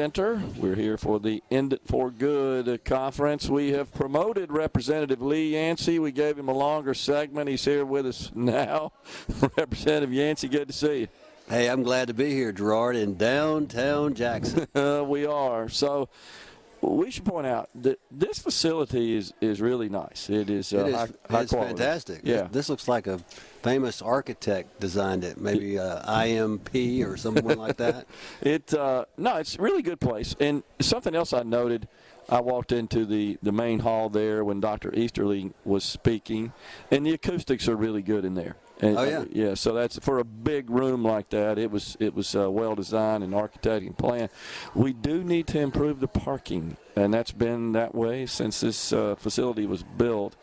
Center. We're here for the End It for Good conference. We have promoted Representative Lee Yancy. We gave him a longer segment. He's here with us now. Representative Yancy, good to see you. Hey, I'm glad to be here, Gerard, in downtown Jackson. We are. So we should point out that this facility is really nice. It is high quality. Fantastic. Yeah. This looks like a famous architect designed it, maybe IMP or someone like that. No, it's a really good place. And something else I noted, I walked into the main hall there when Dr. Easterly was speaking, and the acoustics are really good in there. And, oh, yeah. Yeah, so that's for a big room like that. It was well designed and architecting plan. We do need to improve the parking, and that's been that way since this facility was built.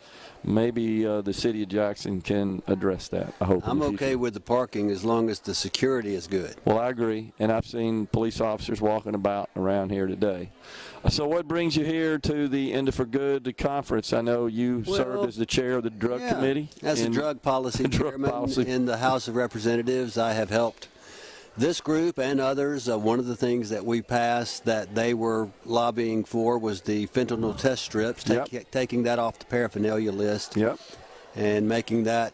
Maybe the city of Jackson can address that. I hope. I'm okay with the parking as long as the security is good. Well, I agree, and I've seen police officers walking about around here today. So what brings you here to the End It for Good conference? I know you served as the chair of the drug committee. As the drug policy chairman in the House of Representatives, I have helped this group and others. One of the things that we passed that they were lobbying for was the fentanyl test strips, taking that off the paraphernalia list and making that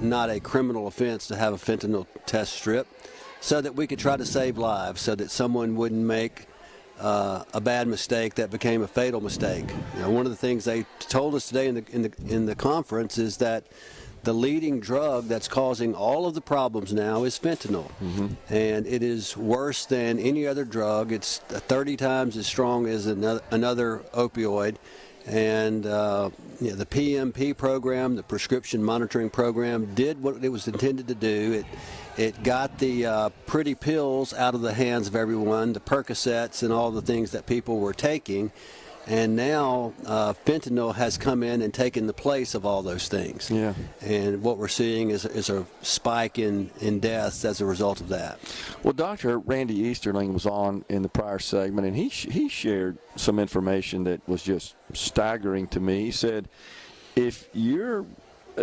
not a criminal offense to have a fentanyl test strip, so that we could try to save lives, so that someone wouldn't make a bad mistake that became a fatal mistake. You know, one of the things they told us today in the conference is that the leading drug that's causing all of the problems now is fentanyl. And it is worse than any other drug. It's 30 times as strong as another opioid. And the PMP program, the prescription monitoring program, did what it was intended to do. It got the pretty pills out of the hands of everyone, the Percocets and all the things that people were taking. And now fentanyl has come in and taken the place of all those things. Yeah. And what we're seeing is a spike in deaths as a result of that. Well, Dr. Randy Easterling was on in the prior segment, and he shared some information that was just staggering to me. He said, if you're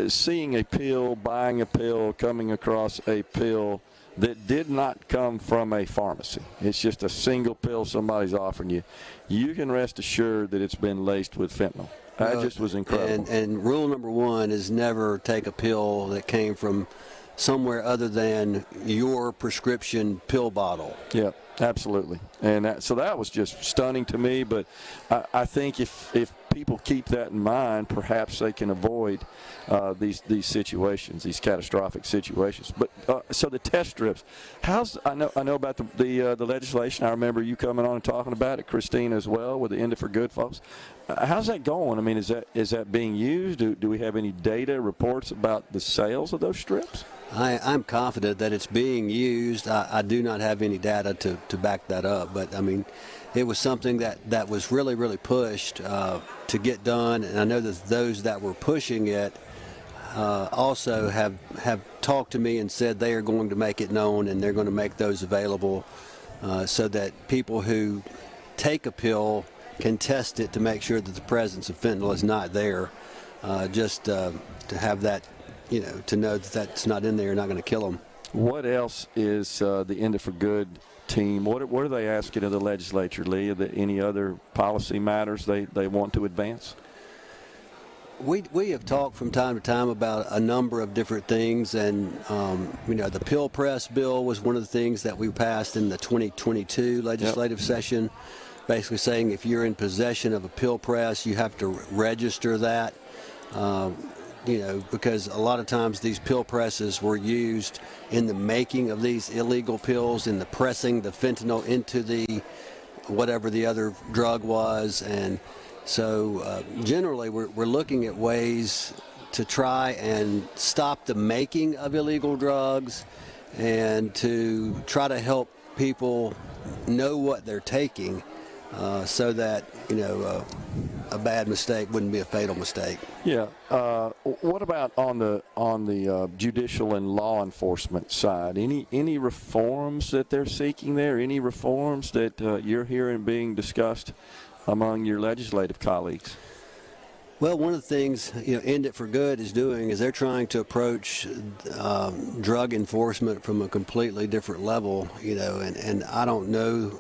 seeing a pill, buying a pill, coming across a pill that did not come from a pharmacy, it's just a single pill somebody's offering you, you can rest assured that it's been laced with fentanyl. That just was incredible. And rule number one is never take a pill that came from somewhere other than your prescription pill bottle. Yeah, absolutely. And so that was just stunning to me, but I think if people keep that in mind, perhaps they can avoid these situations, these catastrophic situations. But so the test strips, I know about the legislation. I remember you coming on and talking about it, Christina, as well, with the End It for Good folks. How's that going? I mean, is that being used? Do we have any data reports about the sales of those strips? I'm confident that it's being used. I do not have any data to back that up, but I mean, it was something that was really, really pushed to get done, and I know that those that were pushing it also have talked to me and said they are going to make it known, and they're going to make those available so that people who take a pill can test it to make sure that the presence of fentanyl is not there, just to have that, to know that that's not in there, not going to kill them. What else is the End It for Good team? What are they asking of the legislature, Lee? Are there any other policy matters they want to advance? We have talked from time to time about a number of different things, and the pill press bill was one of the things that we passed in the 2022 legislative session, basically saying if you're in possession of a pill press, you have to register that. Because a lot of times these pill presses were used in the making of these illegal pills, in the pressing the fentanyl into the whatever the other drug was. And so generally we're looking at ways to try and stop the making of illegal drugs and to try to help people know what they're taking so that, a bad mistake wouldn't be a fatal mistake. Yeah. What about on the judicial and law enforcement side? Any reforms that they're seeking there? Any reforms that you're hearing being discussed among your legislative colleagues? Well, one of the things End It for Good is doing is they're trying to approach drug enforcement from a completely different level. And I don't know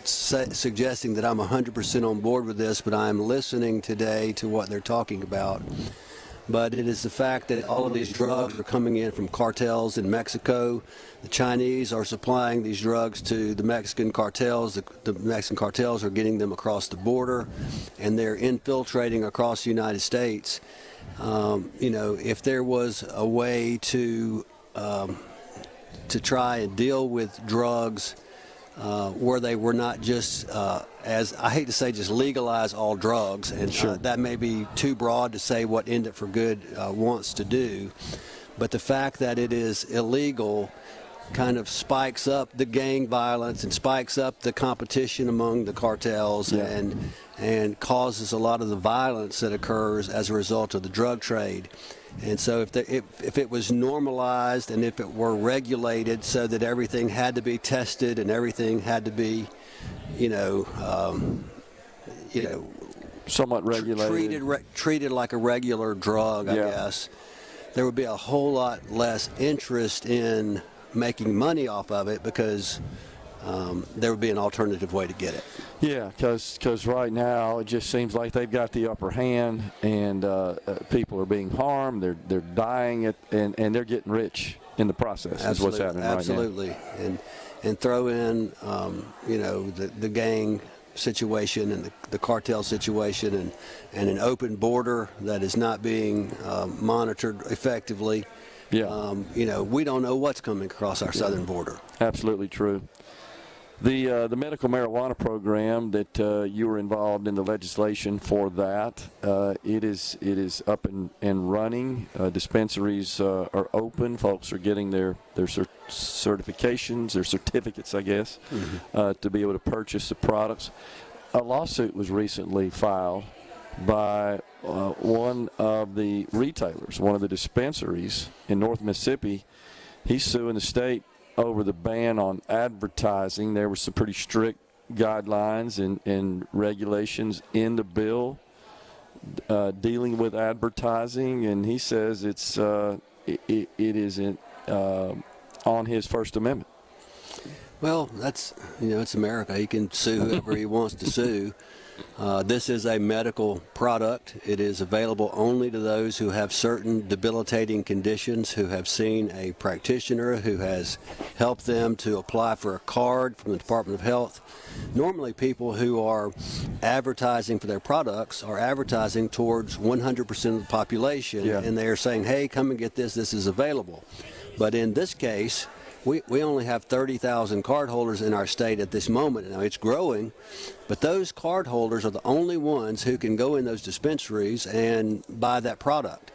suggesting that I'm 100% on board with this, but I'm listening today to what they're talking about. But it is the fact that all of these drugs are coming in from cartels in Mexico. The Chinese are supplying these drugs to the Mexican cartels. The Mexican cartels are getting them across the border, and they're infiltrating across the United States. If there was a way to try and deal with drugs where they were not just, as I hate to say, just legalize all drugs, and sure. That may be too broad to say what End It for Good wants to do, but the fact that it is illegal kind of spikes up the gang violence and spikes up the competition among the cartels, yeah. and causes a lot of the violence that occurs as a result of the drug trade. And so if it was normalized and if it were regulated so that everything had to be tested and everything had to be, somewhat regulated, treated like a regular drug, I yeah. guess, there would be a whole lot less interest in making money off of it, because there would be an alternative way to get it. Yeah, because right now it just seems like they've got the upper hand, and people are being harmed, they're dying, and they're getting rich in the process. Absolutely, is what's happening absolutely. right now. Absolutely, and throw in the gang situation and the cartel situation, and an open border that is not being monitored effectively. Yeah. We don't know what's coming across our southern border. Absolutely true. The medical marijuana program that you were involved in the legislation for that, it is up and running. Dispensaries are open. Folks are getting their certifications, their certificates, I guess, to be able to purchase the products. A lawsuit was recently filed by one of the retailers, one of the dispensaries in North Mississippi. He's suing the state over the ban on advertising. There were some pretty strict guidelines and regulations in the bill dealing with advertising, and he says it isn't on his First Amendment. Well, that's it's America. He can sue whoever he wants to sue. This is a medical product. It is available only to those who have certain debilitating conditions, who have seen a practitioner who has helped them to apply for a card from the Department of Health. Normally, people who are advertising for their products are advertising towards 100% of the population, yeah. and they are saying, hey, come and get this. This is available. But in this case, we only have 30,000 cardholders in our state at this moment. Now, it's growing, but those cardholders are the only ones who can go in those dispensaries and buy that product.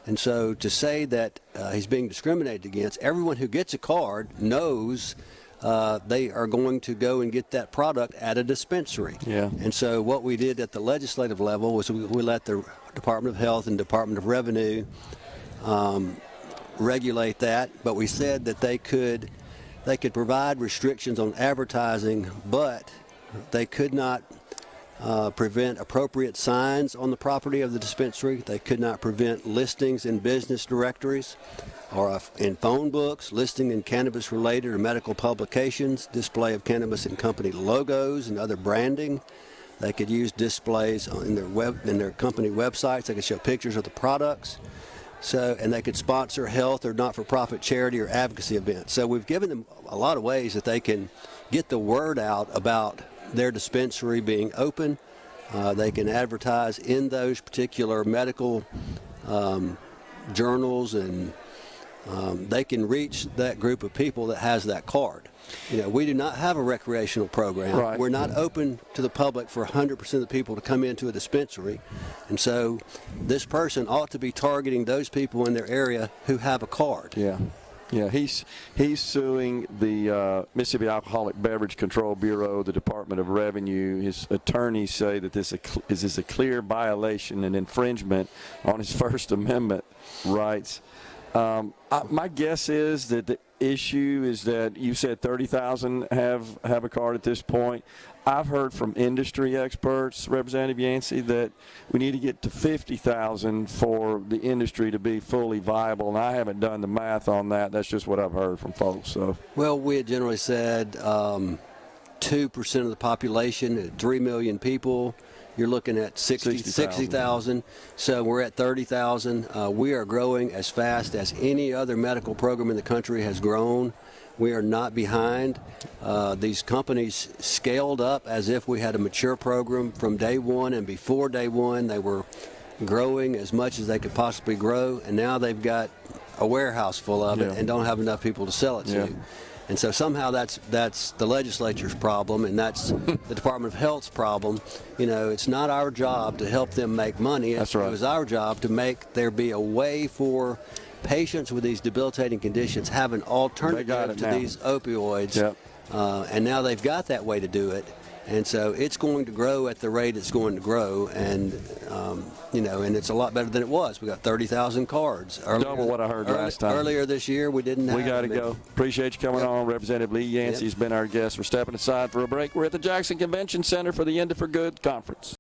And so to say that he's being discriminated against, everyone who gets a card knows they are going to go and get that product at a dispensary. Yeah. And so what we did at the legislative level was we let the Department of Health and Department of Revenue regulate that, but we said that they could provide restrictions on advertising, but they could not prevent appropriate signs on the property of the dispensary. They could not prevent listings in business directories or in phone books, listing in cannabis-related or medical publications, display of cannabis and company logos and other branding. They could use displays in their company websites. They could show pictures of the products. And they could sponsor health or not-for-profit charity or advocacy events. So we've given them a lot of ways that they can get the word out about their dispensary being open. They can advertise in those particular medical journals, and they can reach that group of people that has that card. We do not have a recreational program. Right. We're not open to the public for 100% of the people to come into a dispensary. And so this person ought to be targeting those people in their area who have a card. Yeah. Yeah, he's suing the Mississippi Alcoholic Beverage Control Bureau, the Department of Revenue. His attorneys say that this is a clear violation and infringement on his First Amendment rights. My guess is that the issue is that you said 30,000 have a card at this point. I've heard from industry experts, Representative Yancy, that we need to get to 50,000 for the industry to be fully viable, and I haven't done the math on that. That's just what I've heard from folks. So, well, we had generally said 2% of the population, at 3 million people. You're looking at 60,000. So we're at 30,000. We are growing as fast as any other medical program in the country has grown. We are not behind. These companies scaled up as if we had a mature program from day one, and before day one they were growing as much as they could possibly grow, and now they've got a warehouse full of it and don't have enough people to sell it to. And so somehow that's the legislature's problem, and that's the Department of Health's problem. You know, it's not our job to help them make money. That's right. It was our job to make there be a way for patients with these debilitating conditions have an alternative to these opioids. And now they've got that way to do it. And so it's going to grow at the rate it's going to grow, and you know, and it's a lot better than it was. We got 30,000 cards. Double what I heard last time. Earlier this year, we didn't have. We got to go. Appreciate you coming on. Representative Lee Yancy has been our guest. We're stepping aside for a break. We're at the Jackson Convention Center for the End It for Good conference.